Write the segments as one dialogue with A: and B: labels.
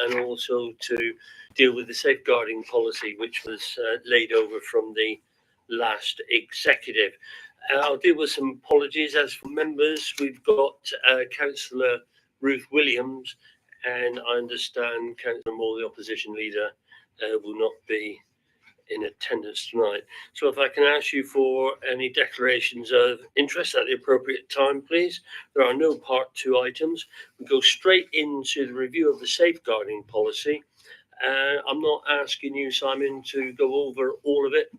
A: and also to deal with the safeguarding policy, which was laid over from the last executive. I'll deal with some apologies. As for members, we've got Councillor Ruth Williams, and I understand Councillor Moore, the opposition leader, will not be in attendance tonight. So if I can ask you for any declarations of interest at the appropriate time, please. There are no part 2 items. We go straight into the review of the safeguarding policy. I'm not asking you, Simon, to go over all of it.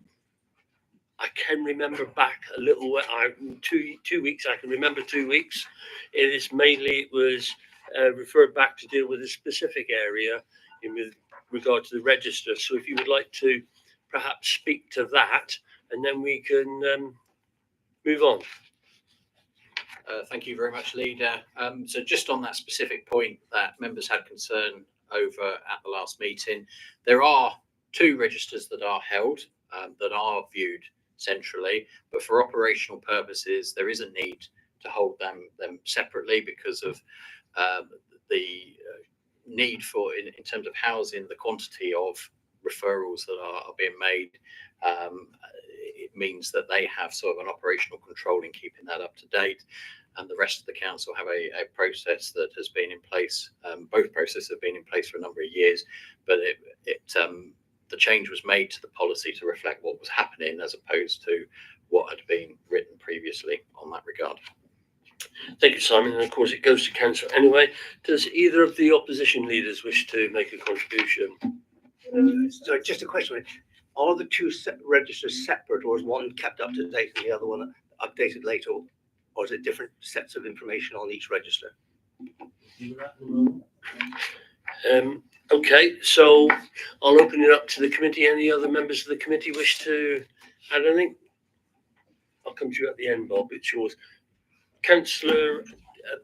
A: I can remember back a little way, 2 weeks, I can remember 2 weeks. It was referred back to deal with a specific area with regard to the register. So if you would like to perhaps speak to that, and then we can move on.
B: Thank you very much, Leader. So just on that specific point that members had concern over at the last meeting, there are 2 registers that are held, that are viewed centrally, but for operational purposes, there is a need to hold them separately because of the need for, in terms of housing, the quantity of referrals that are being made. It means that they have sort of an operational control in keeping that up to date, and the rest of the council have a process that has been in place. Both processes have been in place for a number of years, but the change was made to the policy to reflect what was happening as opposed to what had been written previously on that regard.
A: Thank you, Simon. And of course, it goes to council anyway. Does either of the opposition leaders wish to make a contribution?
C: So just a question: are the 2 registers separate, or is one kept up to date and the other one updated later, or is it different sets of information on each register?
A: Okay, so I'll open it up to the committee. Any other members of the committee wish to add anything? I'll come to you at the end, Bob. It's yours. Councillor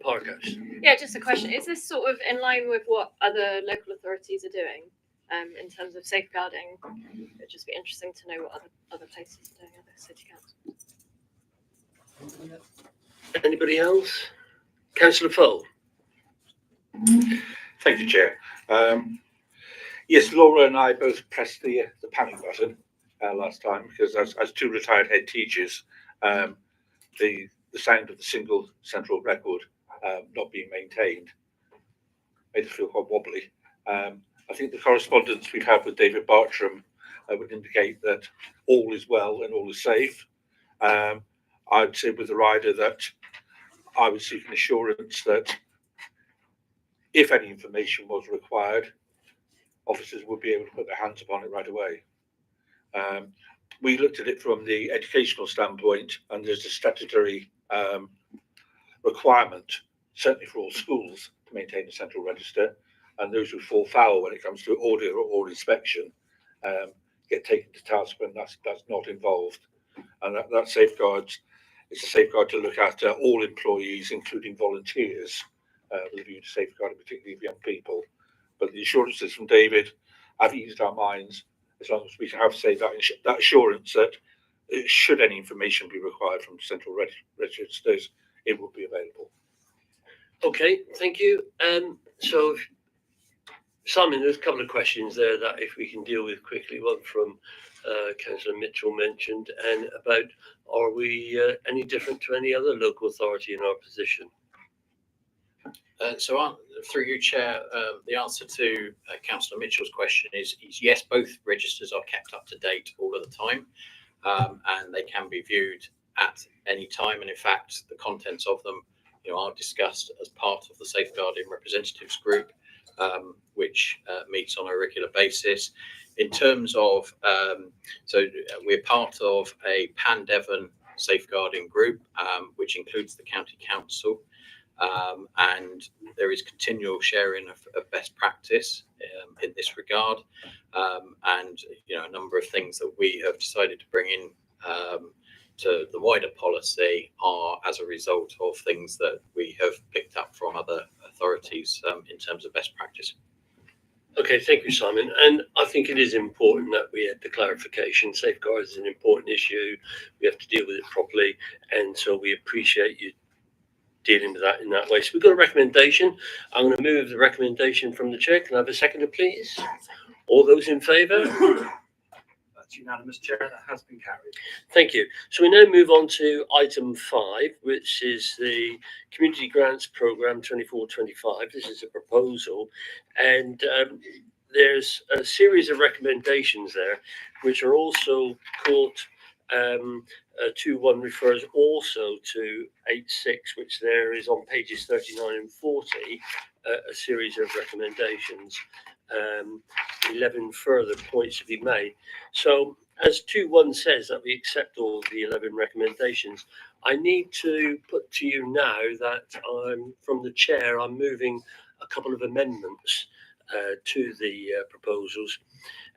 A: Parkhouse.
D: Yeah, just a question. Is this sort of in line with what other local authorities are doing in terms of safeguarding? It'd just be interesting to know what other places are doing, other city councils.
A: Anybody else? Councillor Fowl.
E: Thank you, Chair. Yes, Laura and I both pressed the panic button last time because as 2 retired head teachers, the sound of the single central record not being maintained made us feel quite wobbly. I think the correspondence we've had with David Bartram would indicate that all is well and all is safe. I'd say with the rider that I was seeking assurance that if any information was required, officers would be able to put their hands upon it right away. We looked at it from the educational standpoint, and there's a statutory requirement, certainly for all schools, to maintain a central register, and those who fall foul when it comes to audit or inspection get taken to task when that's not involved. And that safeguards, it's a safeguard to look at all employees, including volunteers, with a view to safeguarding particularly young people. But the assurances from David have eased our minds, as long as we can have that assurance that should any information be required from central registers, it will be available.
A: Okay, thank you. So, Simon, there's a couple of questions there that if we can deal with quickly. One from Councillor Mitchell mentioned, and about are we any different to any other local authority in our position?
B: So through you, Chair, the answer to Councillor Mitchell's question is yes, both registers are kept up to date all of the time, and they can be viewed at any time. And in fact, the contents of them, are discussed as part of the Safeguarding Representatives Group, which meets on a regular basis. In terms of, so we're part of a Pan-Devon safeguarding group, which includes the County Council. And there is continual sharing of best practice in this regard, and a number of things that we have decided to bring in to the wider policy are as a result of things that we have picked up from other authorities in terms of best practice.
A: Okay, thank you, Simon. And I think it is important that we have the clarification. Safeguards is an important issue. We have to deal with it properly, and so we appreciate you dealing with that in that way. So we've got a recommendation. I'm going to move the recommendation from the chair. Can I have a seconder, please? All those in favour?
F: That's unanimous, Chair. That has been carried.
A: Thank you. So we now move on to item 5, which is the Community Grants Programme 24-25. This is a proposal, and there's a series of recommendations there, which are also caught. 2.1 refers also to 8.6, which there is on pages 39 and 40, a series of recommendations. 11 further points to be made. So, as 2.1 says that we accept all the 11 recommendations, I need to put to you now that from the chair, I'm moving a couple of amendments to the proposals.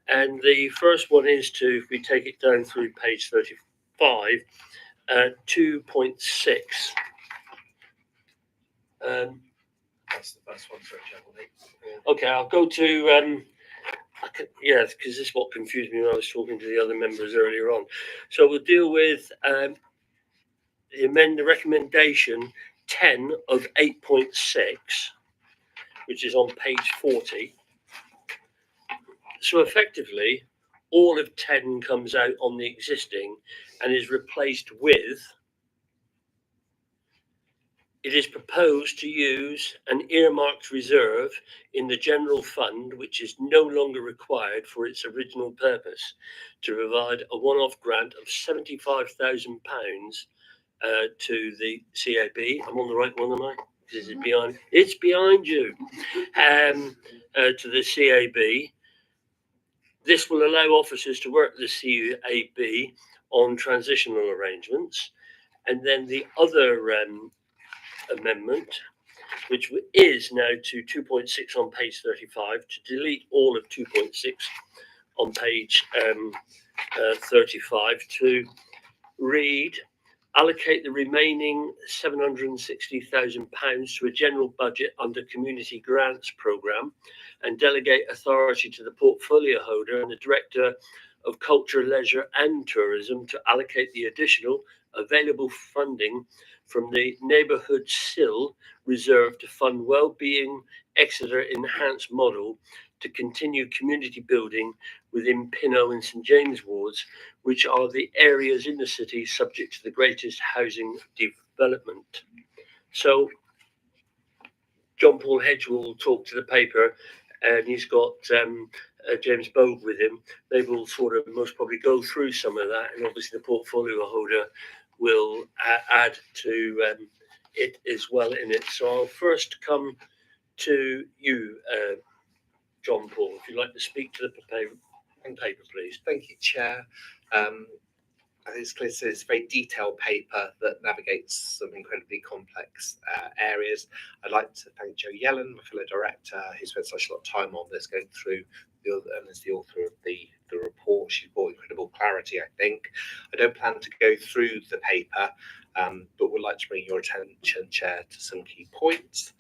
A: And the first one is to, if we take it down through page 35, 2.6.
F: That's the first one, sorry, Chair.
A: Okay, I'll go to, because this is what confused me when I was talking to the other members earlier on. So we'll deal with the recommendation 10 of 8.6, which is on page 40. So effectively, all of 10 comes out on the existing and is replaced with, it is proposed to use an earmarked reserve in the general fund, which is no longer required for its original purpose, to provide a one-off grant of £75,000 to the CAB. I'm on the right one, am I? Is it behind? It's behind you. To the CAB. This will allow officers to work with the CAB on transitional arrangements. And then the other amendment, which is now to 2.6 on page 35, to delete all of 2.6 on page 35, to read, allocate the remaining £760,000 to a general budget under Community Grants Programme and delegate authority to the portfolio holder and the Director of Culture, Leisure and Tourism to allocate the additional available funding from the Neighbourhood SIL Reserve to fund Wellbeing Exeter Enhanced Model to continue community building within Pinnow and St James wards, which are the areas in the city subject to the greatest housing development. So John Paul Hedge will talk to the paper, and he's got James Bogue with him. They will sort of most probably go through some of that, and obviously the portfolio holder will add to it as well in it. So I'll first come to you, John Paul, if you'd like to speak to the paper, please.
G: Thank you, Chair. I think it's clear to see it's a very detailed paper that navigates some incredibly complex areas. I'd like to thank Joe Yellen, my fellow director, who spent such a lot of time on this, going through and is the author of the report. She's brought incredible clarity, I think. I don't plan to go through the paper, but would like to bring your attention, Chair, to some key points.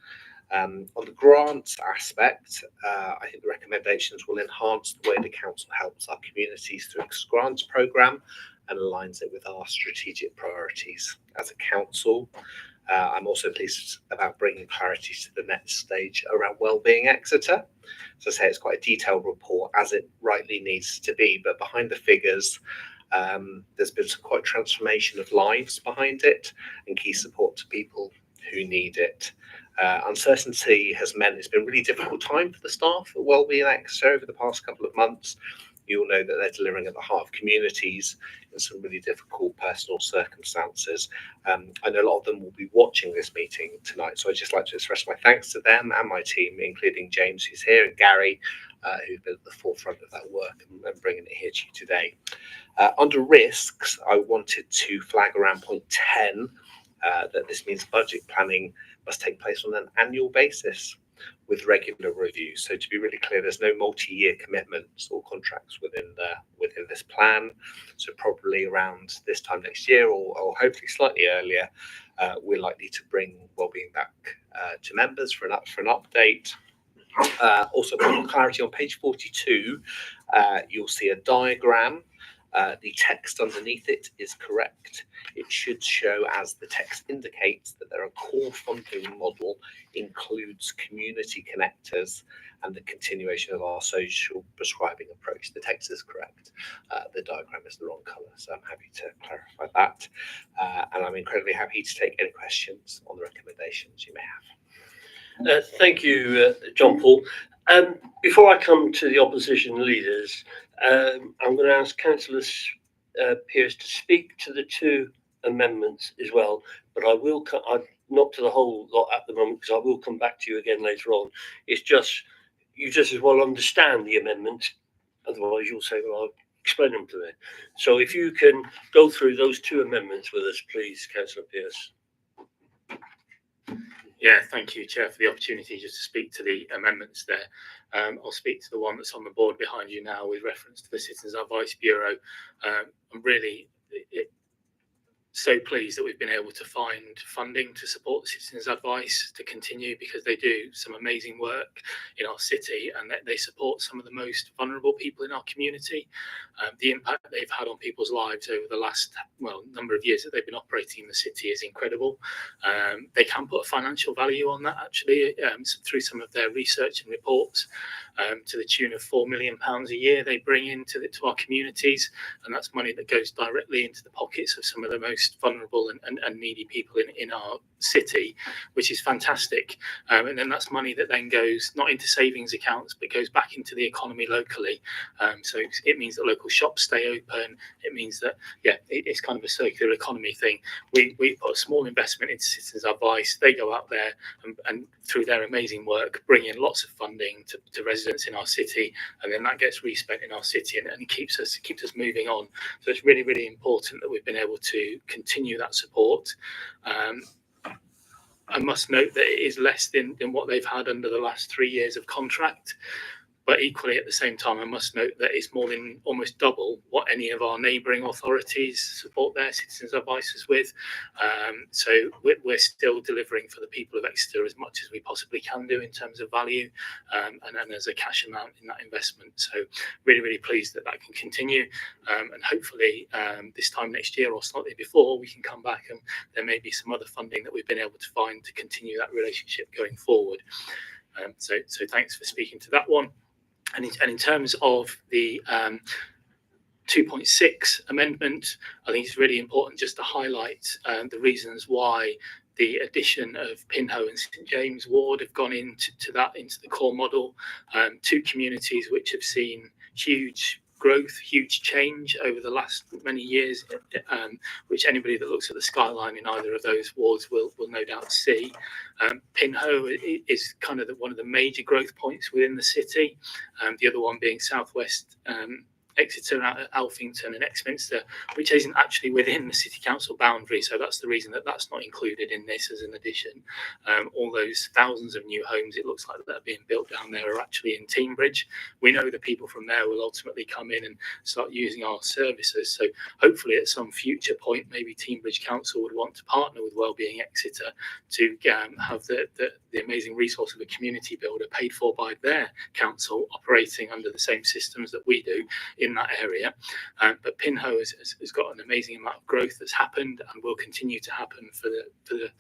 G: On the grants aspect, I think the recommendations will enhance the way the council helps our communities through its grants programme and aligns it with our strategic priorities as a council. I'm also pleased about bringing clarity to the next stage around Wellbeing Exeter. As I say, it's quite a detailed report, as it rightly needs to be, but behind the figures, there's been some quite transformation of lives behind it and key support to people who need it. Uncertainty has meant it's been a really difficult time for the staff at Wellbeing Exeter over the past couple of months. You all know that they're delivering at the heart of communities in some really difficult personal circumstances. I know a lot of them will be watching this meeting tonight, so I'd just like to express my thanks to them and my team, including James, who's here, and Gary, who've been at the forefront of that work and bringing it here to you today. Under risks, I wanted to flag around point 10 that this means budget planning must take place on an annual basis with regular reviews. So to be really clear, there's no multi-year commitments or contracts within this plan. So probably around this time next year, or hopefully slightly earlier, we're likely to bring Wellbeing back to members for an update. Also, for clarity, on page 42, you'll see a diagram The text underneath it is correct. It should show, as the text indicates, that their core funding model includes community connectors and the continuation of our social prescribing approach. The text is correct. The diagram is the wrong colour, so I'm happy to clarify that. And I'm incredibly happy to take any questions on the recommendations you may have.
A: Thank you, John Paul. Before I come to the opposition leaders, I'm going to ask Councillor Pearce to speak to the two amendments as well, but I will not to the whole lot at the moment, because I will come back to you again later on. It's just, you just as well understand the amendment, otherwise you'll say, well, I'll explain them to me. So if you can go through those two amendments with us, please, Councillor Pearce.
H: Yeah, thank you, Chair, for the opportunity just to speak to the amendments there. I'll speak to the one that's on the board behind you now with reference to the Citizens Advice Bureau. I'm really so pleased that we've been able to find funding to support the Citizens Advice to continue, because they do some amazing work in our city and they support some of the most vulnerable people in our community. The impact they've had on people's lives over the last number of years that they've been operating in the city is incredible. They can put a financial value on that actually through some of their research and reports, to the tune of £4 million a year they bring into our communities, and that's money that goes directly into the pockets of some of the most vulnerable and needy people in our city, which is fantastic. And then that's money that then goes not into savings accounts but goes back into the economy locally. So it means that local shops stay open. It means that it's kind of a circular economy thing. We put a small investment into Citizens Advice. They go out there and through their amazing work bring in lots of funding to residents in our city, and then that gets respent in our city and keeps us moving on. So it's really, really important that we've been able to continue that support. I must note that it is less than what they've had under the last 3 years of contract. But equally, at the same time, I must note that it's more than almost double what any of our neighbouring authorities support their citizens' advisors with. So we're still delivering for the people of Exeter as much as we possibly can do in terms of value, and as a cash amount in that investment. So really, really pleased that can continue. And hopefully this time next year or slightly before, we can come back and there may be some other funding that we've been able to find to continue that relationship going forward. So thanks for speaking to that one. And in terms of the 2.6 amendment, I think it's really important just to highlight the reasons why the addition of Pinho and St James Ward have gone into the core model. Two communities which have seen huge growth, huge change over the last many years, which anybody that looks at the skyline in either of those wards will no doubt see. Pinho is kind of one of the major growth points within the city, the other one being southwest Exeter, Alphington and Exminster, which isn't actually within the city council boundary. So that's the reason that's not included in this as an addition. All those thousands of new homes, it looks like that are being built down there, are actually in Teambridge. We know the people from there will ultimately come in and start using our services. So hopefully at some future point, maybe Teambridge Council would want to partner with Wellbeing Exeter to have the amazing resource of a community builder paid for by their council, operating under the same systems that we do in that area. But Pinho has got an amazing amount of growth that's happened and will continue to happen for the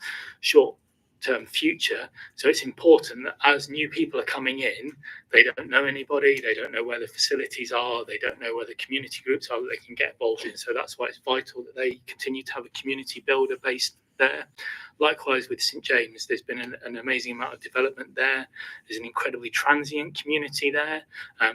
H: short term future. So it's important that as new people are coming in, they don't know anybody, they don't know where the facilities are, they don't know where the community groups are that they can get involved in. So that's why it's vital that they continue to have a community builder based there. Likewise with St James, there's been an amazing amount of development there. There's an incredibly transient community there,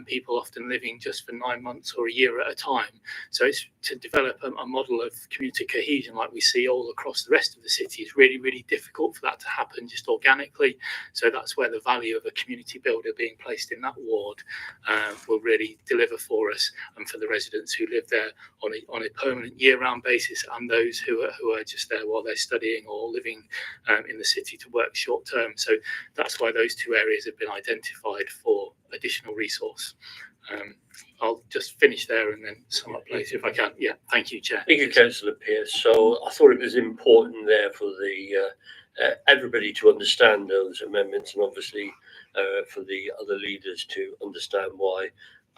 H: people often living just for 9 months or a year at a time. So it's to develop a model of community cohesion like we see all across the rest of the city is really, really difficult for that to happen just organically. So that's where the value of a community builder being placed in that ward will really deliver for us and for the residents who live there on a permanent year-round basis, and those who are just there while they're studying or living in the city to work short term. So that's why those two areas have been identified for additional resource. I'll just finish there and then sum up later if I can. Yeah, thank you, Chair.
A: Thank you, Councillor Pearce. So I thought it was important there for the everybody to understand those amendments, and obviously for the other leaders to understand why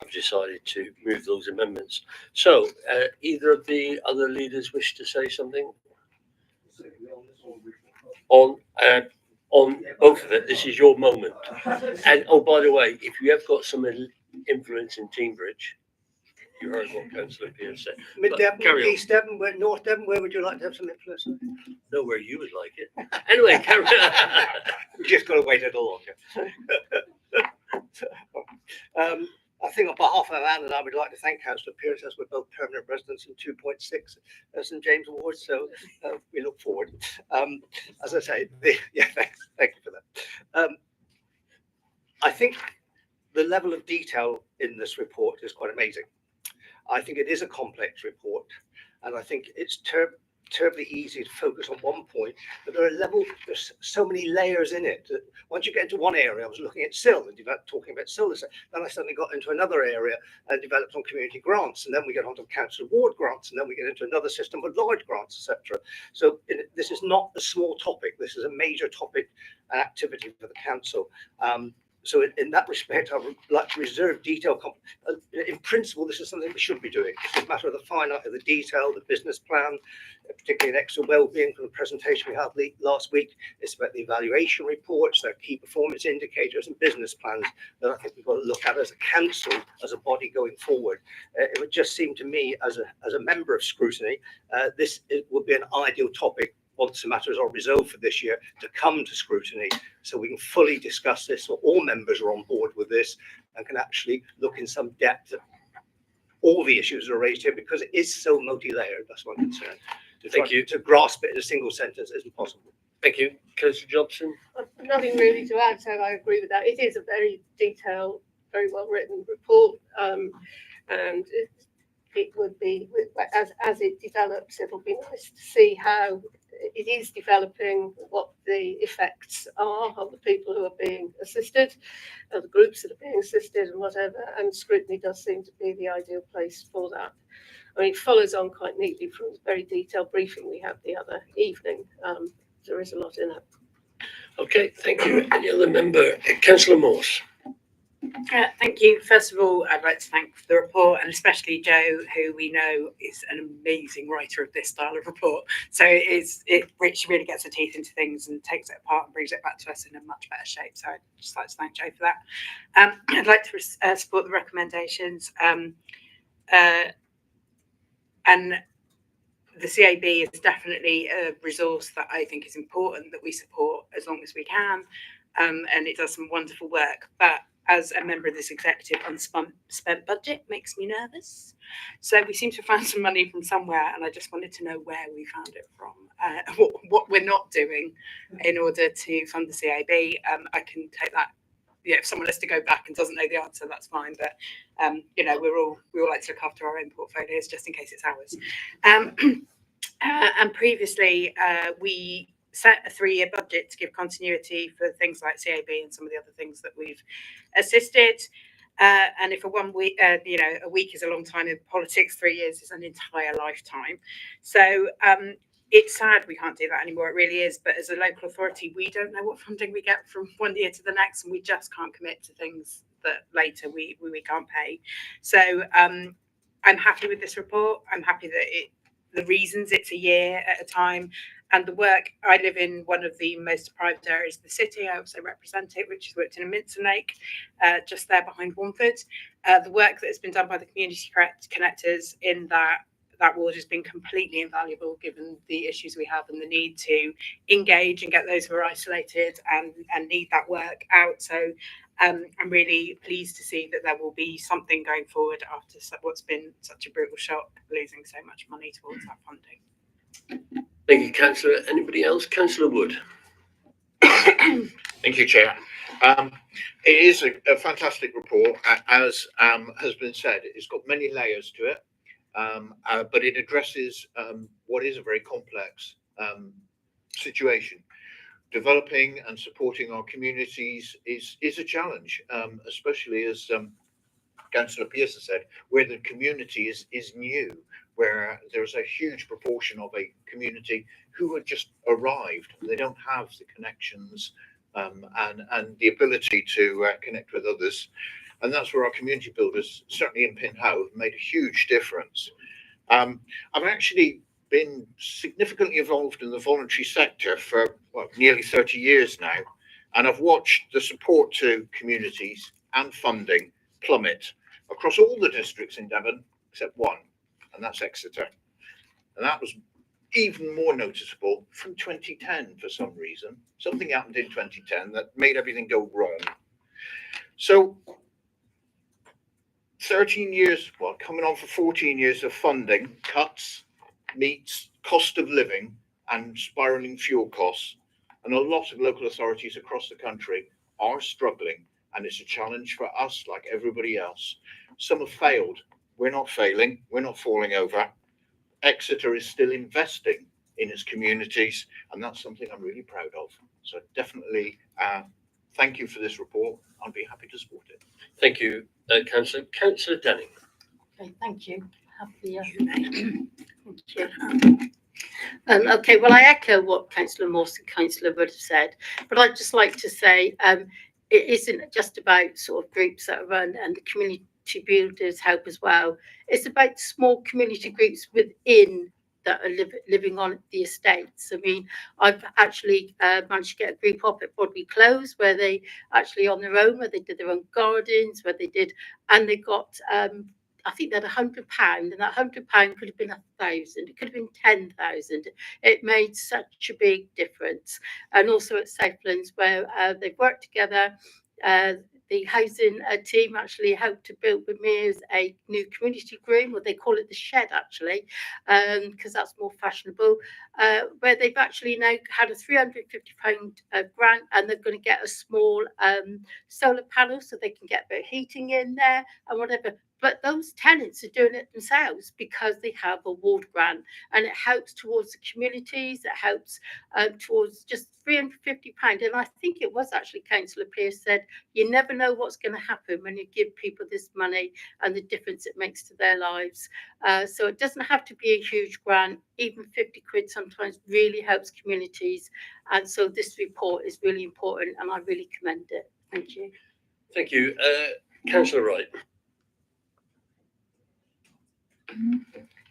A: I've decided to move those amendments. So, either of the other leaders wish to say something on both of it? This is your moment. And oh, by the way, if you have got some influence in Teambridge, you heard what Councillor Pierce said.
C: Mid Devon,
A: carry on.
C: East Devon, North Devon, where would you like to have some influence?
A: Know where you would like it. Anyway, carry on.
C: We've just got to wait a little longer. I think on behalf of Anne and I would like to thank Councillor Pierce, as we're both permanent residents in 2.6 St James Ward, so we look forward. As I say, thanks, thank you for that. I think the level of detail in this report is quite amazing. I think it is a complex report, and I think it's terribly easy to focus on one point, but there's so many layers in it that once you get into one area, I was looking at SIL and talking about SIL, then I suddenly got into another area and developed on community grants, and then we get onto council award grants, and then we get into another system with large grants, etc. So this is not a small topic. This is a major topic and activity for the council. So in that respect, I would like to reserve detail. In principle, this is something we should be doing. This is a matter of the finite, of the detail, the business plan, particularly in Exeter Wellbeing from the presentation we had last week. It's about the evaluation reports, their key performance indicators and business plans that I think we've got to look at as a council, as a body going forward. It would just seem to me, as a member of scrutiny, this would be an ideal topic once the matters are resolved for this year to come to scrutiny, so we can fully discuss this, so all members are on board with this and can actually look in some depth at all the issues that are raised here, because it is so multi-layered. That's my concern.
A: Thank you.
C: To grasp it in a single sentence isn't possible.
A: Thank you. Councillor Jobson?
I: Nothing really to add, so I agree with that. It is a very detailed, very well written report, and it would be, as it develops, it'll be nice to see how it is developing, what the effects are of the people who are being assisted, of the groups that are being assisted and whatever, and scrutiny does seem to be the ideal place for that. I mean, it follows on quite neatly from the very detailed briefing we had the other evening. There is a lot in it.
A: Okay, thank you. Any other member? Councillor Morse.
J: Thank you. First of all, I'd like to thank the report, and especially Joe, who we know is an amazing writer of this style of report. So she really gets her teeth into things and takes it apart and brings it back to us in a much better shape. So I'd just like to thank Joe for that. I'd like to support the recommendations. And the CAB is definitely a resource that I think is important that we support as long as we can. And it does some wonderful work. But as a member of this executive, unspent budget makes me nervous. So we seem to have found some money from somewhere, and I just wanted to know where we found it from, what we're not doing in order to fund the CAB. I can take that. Yeah, if someone has to go back and doesn't know the answer, that's fine. But we all like to look after our own portfolios just in case it's ours. And previously, we set a 3-year budget to give continuity for things like CAB and some of the other things that we've assisted. And if a week is a long time in politics, 3 years is an entire lifetime. So it's sad we can't do that anymore. It really is. But as a local authority, we don't know what funding we get from one year to the next, and we just can't commit to things that later we can't pay. So I'm happy with this report. I'm happy that the reasons it's a year at a time. And the work, I live in one of the most deprived areas of the city. I also represent it, which is worked in a Minster Lake, just there behind Wamford. The work that has been done by the community connectors in that ward has been completely invaluable, given the issues we have and the need to engage and get those who are isolated and need that work out. So I'm really pleased to see that there will be something going forward after what's been such a brutal shock, losing so much money towards that funding.
A: Thank you, Councillor. Anybody else? Councillor Wood.
E: Thank you, Chair. It is a fantastic report, as has been said. It's got many layers to it, but it addresses what is a very complex situation. Developing and supporting our communities is a challenge, especially as Councillor Pierce said, where the community is new, where there's a huge proportion of a community who have just arrived. They don't have the connections and the ability to connect with others.
K: And that's where our community builders, certainly in Pinhoe, have made a huge difference. I've actually been significantly involved in the voluntary sector for nearly 30 years now, and I've watched the support to communities and funding plummet across all the districts in Devon except one, and that's Exeter. And that was even more noticeable from 2010 for some reason. Something happened in 2010 that made everything go wrong. So 13 years, well, coming on for 14 years of funding cuts meets cost of living and spiraling fuel costs. And a lot of local authorities across the country are struggling, and it's a challenge for us like everybody else. Some have failed. We're not failing. We're not falling over. Exeter is still investing in its communities, and that's something I'm really proud of. So definitely thank you for this report. I'll be happy to support it.
A: Thank you, Councillor. Councillor Denning.
L: Okay, thank you. Thank you. Okay, well, I echo what Councillor Morse and Councillor Wood have said, but I'd just like to say it isn't just about sort of groups that run, and the community builders help as well. It's about small community groups within that are living on the estates. I mean, I've actually managed to get a group up at Broadway Close where they actually on their own, where they did their own gardens, where they did, and they got I think they had £100, and that £100 could have been 1,000. It could have been 10,000. It made such a big difference. And also at Southlands, where they've worked together. The housing team actually helped to build with me a new community room, or they call it the shed actually, because that's more fashionable, where they've actually now had a £350 grant, and they're going to get a small solar panel so they can get their heating in there and whatever. But those tenants are doing it themselves because they have a ward grant, and it helps towards the communities. It helps towards just £350. And I think it was actually Councillor Pearce said, you never know what's going to happen when you give people this money and the difference it makes to their lives. So it doesn't have to be a huge grant. Even 50 quid sometimes really helps communities. And so this report is really important, and I really commend it. Thank you.
A: Thank you. Councillor Wright.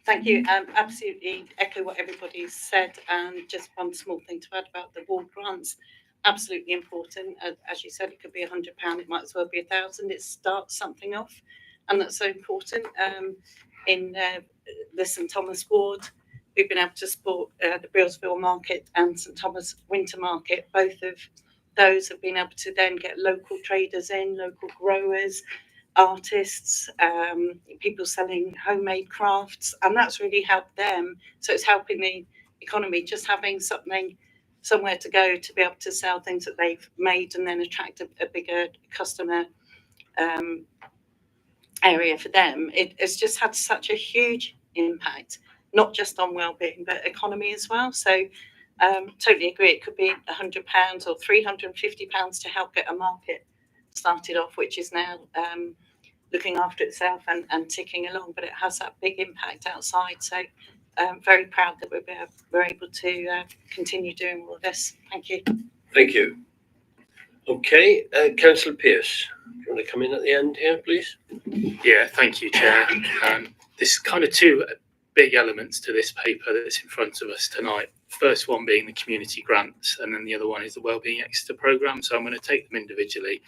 M: Thank you. Absolutely echo what everybody's said, and just one small thing to add about the ward grants. Absolutely important. As you said, it could be £100. It might as well be 1,000. It starts something off, and that's so important. In the St Thomas ward, we've been able to support the Brillsville Market and St Thomas Winter Market. Both of those have been able to then get local traders in, local growers, artists, people selling homemade crafts, and that's really helped them. So it's helping the economy, just having something, somewhere to go to be able to sell things that they've made and then attract a bigger customer area for them. It's just had such a huge impact, not just on wellbeing but economy as well. So totally agree. It could be £100 or £350 to help get a market started off, which is now looking after itself and ticking along, but it has that big impact outside. So very proud that we're able to continue doing all of this. Thank you.
A: Thank you. Okay, Councillor Pearce, do you want to come in at the end here, please?
H: Yeah, thank you, Chair. There's kind of two big elements to this paper that's in front of us tonight. First one being the community grants, and then the other one is the Wellbeing Exeter programme. So I'm going to take them individually,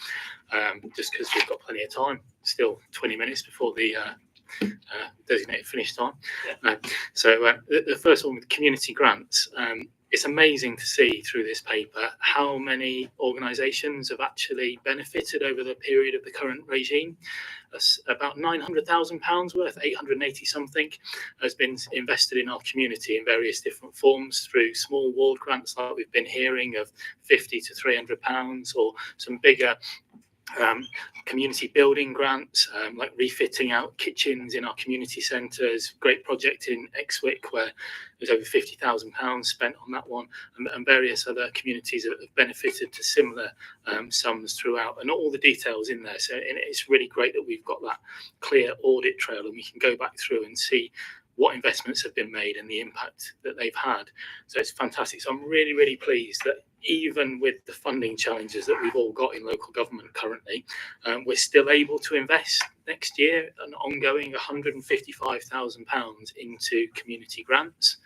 H: just because we've got plenty of time. Still 20 minutes before the designated finish time. So the first one with community grants. It's amazing to see through this paper how many organisations have actually benefited over the period of the current regime. About £900,000 worth, 880 something, has been invested in our community in various different forms through small ward grants like we've been hearing of £50 to £300, or some bigger community building grants, like refitting out kitchens in our community centres. Great project in Exwick where there's over £50,000 spent on that one, and various other communities have benefited to similar sums throughout, and all the details in there. So it's really great that we've got that clear audit trail, and we can go back through and see what investments have been made and the impact that they've had. So it's fantastic. So I'm really, really pleased that even with the funding challenges that we've all got in local government currently, we're still able to invest next year an ongoing £155,000 into community grants,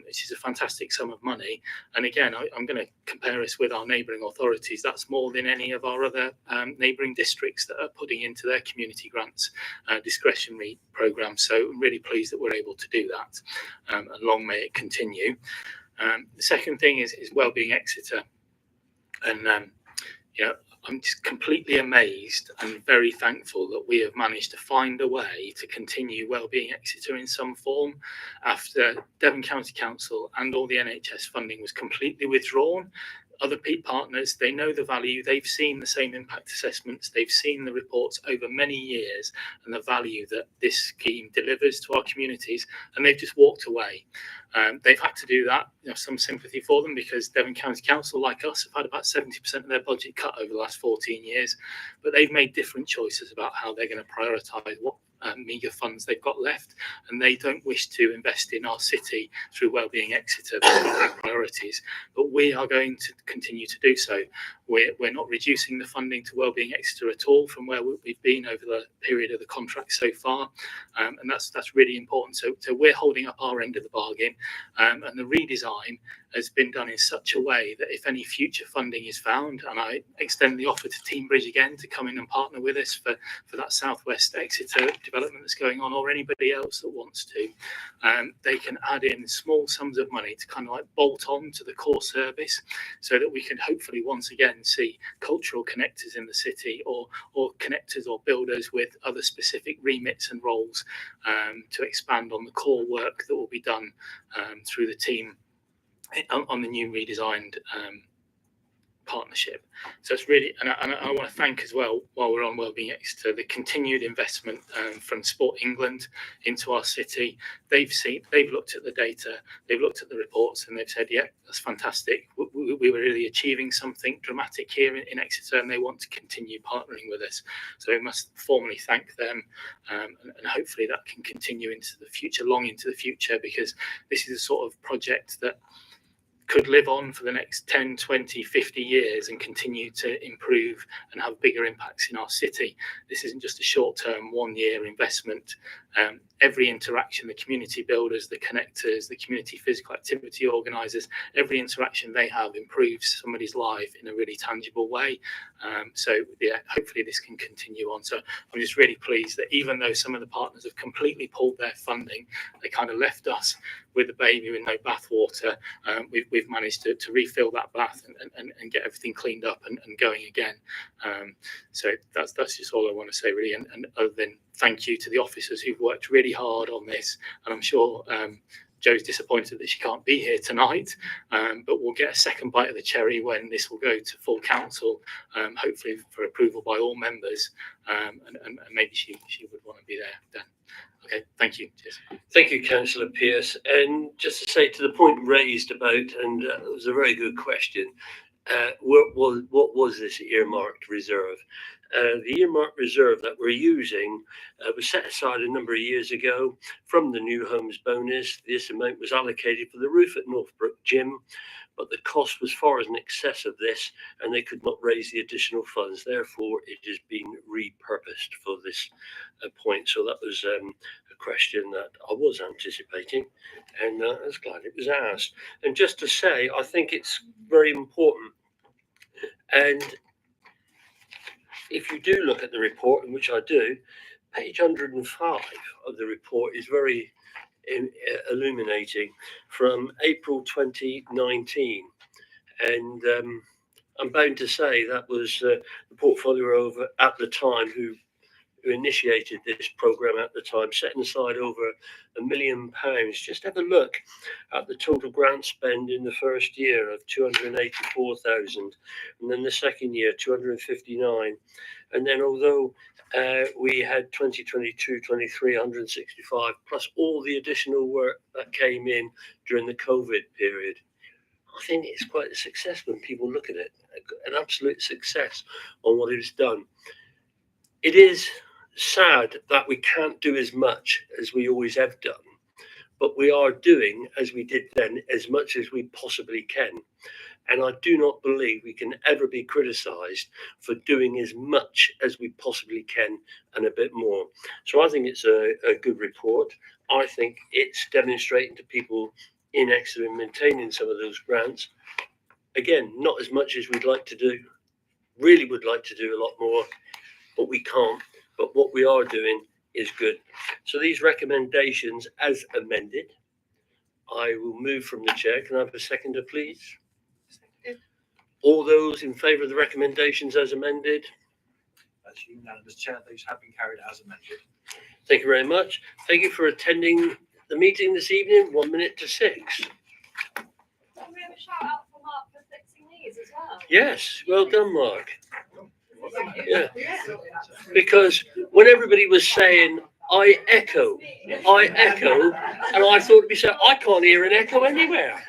H: which is a fantastic sum of money. And again, I'm going to compare us with our neighbouring authorities. That's more than any of our other neighbouring districts that are putting into their community grants discretionary programmes. So I'm really pleased that we're able to do that, and long may it continue. The second thing is Wellbeing Exeter, and I'm just completely amazed and very thankful that we have managed to find a way to continue Wellbeing Exeter in some form after Devon County Council and all the NHS funding was completely withdrawn. Other partners, they know the value, they've seen the same impact assessments, they've seen the reports over many years and the value that this scheme delivers to our communities, and they've just walked away. They've had to do that. Some sympathy for them, because Devon County Council, like us, have had about 70% of their budget cut over the last 14 years, but they've made different choices about how they're going to prioritise what meagre funds they've got left, and they don't wish to invest in our city through Wellbeing Exeter, their priorities, but we are going to continue to do so. We're not reducing the funding to Wellbeing Exeter at all from where we've been over the period of the contract so far, and that's really important. So we're holding up our end of the bargain, and the redesign has been done in such a way that if any future funding is found, and I extend the offer to Team Bridge again to come in and partner with us for that Southwest Exeter development that's going on, or anybody else that wants to, they can add in small sums of money to kind of like bolt on to the core service, so that we can hopefully once again see cultural connectors in the city, or connectors or builders with other specific remits and roles, to expand on the core work that will be done through the team on the new redesigned partnership. So it's really, and I want to thank as well, while we're on Wellbeing Exeter, the continued investment from Sport England into our city. They've looked at the data, they've looked at the reports, and they've said, yeah, that's fantastic. We were really achieving something dramatic here in Exeter, and they want to continue partnering with us. So we must formally thank them, and hopefully that can continue into the future, long into the future, because this is a sort of project that could live on for the next 10, 20, 50 years and continue to improve and have bigger impacts in our city. This isn't just a short-term, one-year investment. Every interaction, the community builders, the connectors, the community physical activity organisers, every interaction they have improves somebody's life in a really tangible way. So yeah, hopefully this can continue on. So I'm just really pleased that even though some of the partners have completely pulled their funding, they kind of left us with the baby with no bathwater. We've managed to refill that bath and get everything cleaned up and going again. So that's just all I want to say, really. And other than thank you to the officers who've worked really hard on this, and I'm sure Joe's disappointed that she can't be here tonight, but we'll get a second bite of the cherry when this will go to full council, hopefully for approval by all members, and maybe she would want to be there then. Okay, thank you. Cheers.
A: Thank you, Councillor Pearce. And just to say, to the point raised about, and it was a very good question, what was this earmarked reserve? The earmarked reserve that we're using was set aside a number of years ago from the New Homes bonus. This amount was allocated for the roof at Northbrook Gym, but the cost was far in excess of this, and they could not raise the additional funds. Therefore, it is being repurposed for this point. So that was a question that I was anticipating, and I was glad it was asked. And just to say, I think it's very important. And if you do look at the report, in which I do, page 105 of the report is very illuminating, from April 2019. And I'm bound to say that was the portfolio over at the time who initiated this programme at the time, setting aside over £1 million. Just have a look at the total grant spend in the first year of 284,000, and then the second year 259, and then although we had 2022, 23, 165, plus all the additional work that came in during the COVID period. I think it's quite a success when people look at it, an absolute success on what it's done. It is sad that we can't do as much as we always have done, but we are doing, as we did then, as much as we possibly can. And I do not believe we can ever be criticised for doing as much as we possibly can and a bit more. So I think it's a good report. I think it's demonstrating to people in Exeter and maintaining some of those grants. Again, not as much as we'd like to do. Really would like to do a lot more, but we can't. But what we are doing is good. So these recommendations as amended, I will move from the chair. Can I have a seconder, please? All those in favour of the recommendations as amended?
F: That's unanimous, Chair. Those have been carried as amended.
A: Thank you very much. Thank you for attending the meeting this evening, 1 minute to 6.
D: Can we have a shout out for Mark for fixing these as well?
A: Yes, well done, Mark. Yeah, because when everybody was saying, I echo, and I thought to myself, I can't hear an echo anywhere.